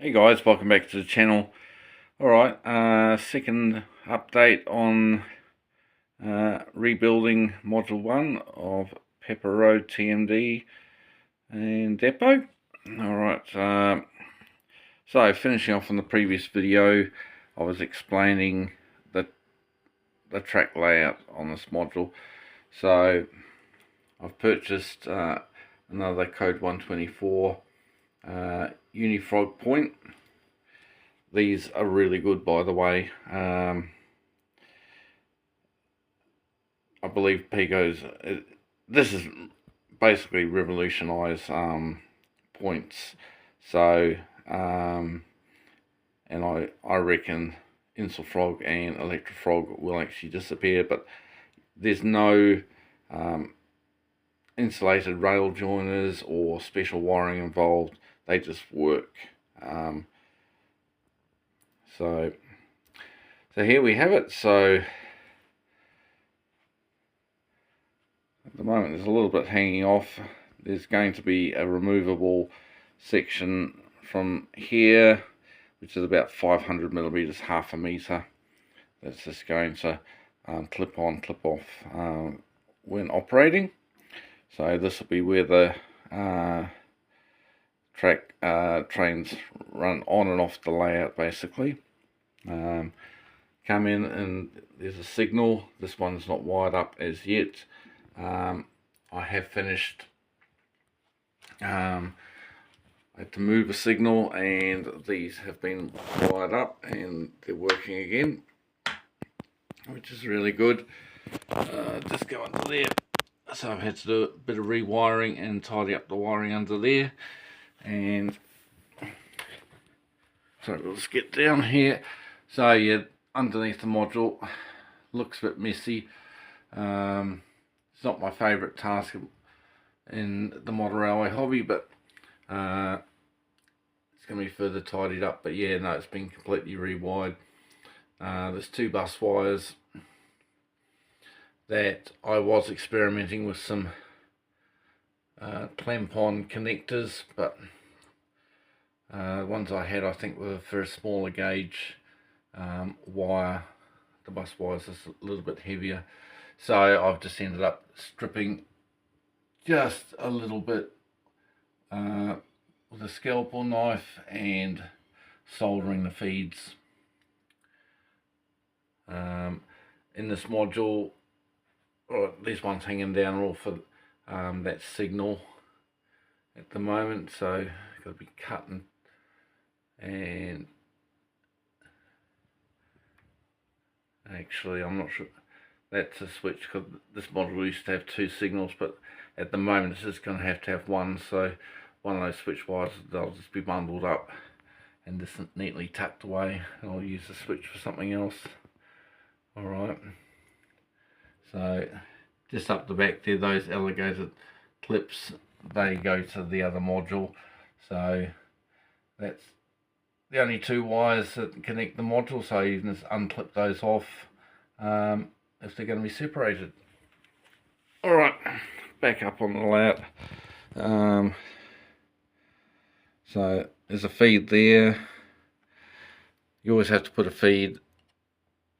Hey guys, welcome back to the channel. Alright, second update on rebuilding Module 1 of Pepper Road TMD and Depot. Alright, so finishing off on the previous video, I was explaining the track layout on this module. So I've purchased another code 124 Unifrog point. These are really good, by the way. I believe Pico's, this is basically revolutionised points. So, and I reckon Insulfrog and Electrofrog will actually disappear, but there's no insulated rail joiners or special wiring involved. They just work. So here we have it. So at the moment there's a little bit hanging off. There's going to be a removable section from here, which is about 500 millimeters, half a meter. That's just going to clip on, clip off when operating. So this will be where the trains run on and off the layout, basically. Come in and there's a signal. This one's not wired up as yet. I have finished. I had to move a signal, and these have been wired up and they're working again, which is really good. Just go under there. So I've had to do a bit of rewiring and tidy up the wiring under there. And so we'll just get down here. So yeah, underneath the module, looks a bit messy. It's not my favourite task in the model railway hobby, but it's going to be further tidied up. But yeah, no, it's been completely rewired. There's two bus wires that I was experimenting with some clamp-on connectors, but ones I had, I think, were for a smaller gauge wire. The bus wires is a little bit heavier, so I've just ended up stripping just a little bit with a scalpel knife and soldering the feeds. In this module, or these ones hanging down are all for that signal at the moment, so got to be cutting. And actually, I'm not sure that's a switch, because this model used to have two signals, but at the moment it's just going to have one. So one of those switch wires, they'll just be bundled up and just neatly tucked away, and I'll use the switch for something else. Alright, so just up the back there, those alligator clips, they go to the other module. So that's the only two wires that connect the module, so you can just unclip those off if they're going to be separated. Alright, back up on the layout. So there's a feed there. You always have to put a feed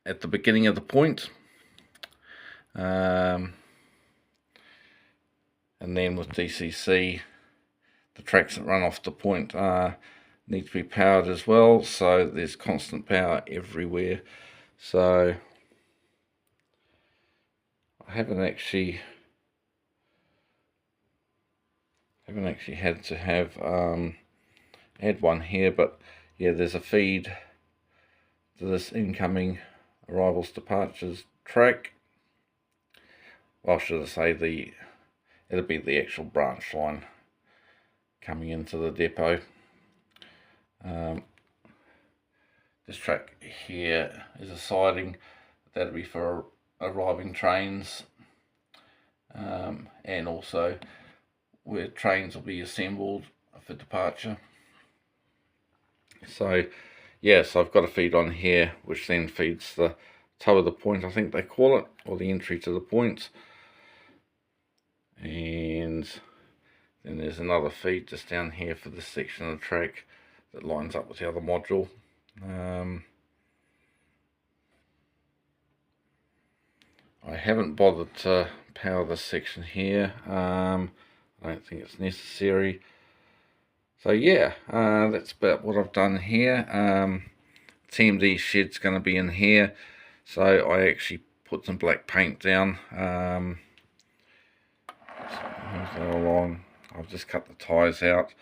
at the beginning of the point. And then with DCC, the tracks that run off the point need to be powered as well, so there's constant power everywhere. So I haven't actually had to have add one here, but yeah, there's a feed to this incoming arrivals departures track. Well, should I say, it'll be the actual branch line coming into the depot. This track here is a siding that'll be for arriving trains, and also where trains will be assembled for departure. So yes, I've got a feed on here, which then feeds the toe of the point, I think they call it, or the entry to the point. And then there's another feed just down here for this section of the track that lines up with the other module. I haven't bothered to power this section here. I don't think it's necessary. So yeah, that's about what I've done here. TMD shed's going to be in here, so I actually put some black paint down. Go along. I've just cut the ties out.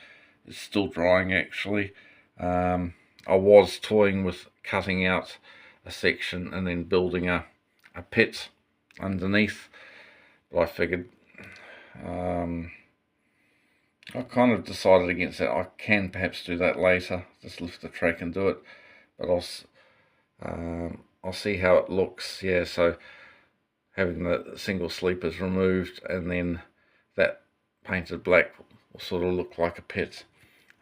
It's still drying actually. I was toying with cutting out a section and then building a pit underneath, but I figured I kind of decided against that. I can perhaps do that later, just lift the track and do it, but I'll see how it looks. Yeah, so having the single sleepers removed and then that painted black will sort of look like a pit,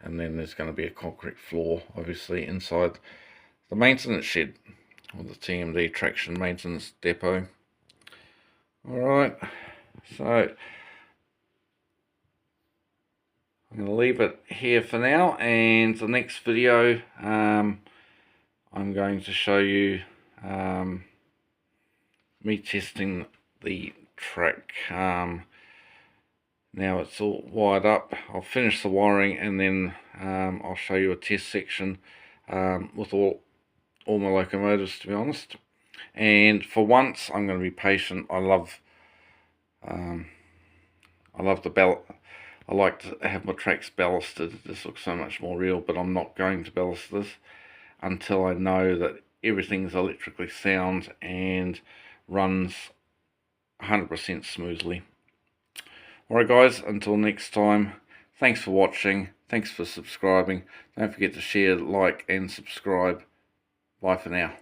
and then there's going to be a concrete floor obviously inside the maintenance shed, or the TMD traction maintenance depot. Alright, so I'm going to leave it here for now, and the next video I'm going to show you me testing the track. Now it's all wired up. I'll finish the wiring and then I'll show you a test section with all my locomotives, to be honest. And for once I'm going to be patient. I love the ballast. I like to have my tracks ballasted. This looks so much more real, but I'm not going to ballast this until I know that everything's electrically sound and runs 100% smoothly. Alright guys, until next time, thanks for watching, thanks for subscribing. Don't forget to share, like and subscribe. Bye for now.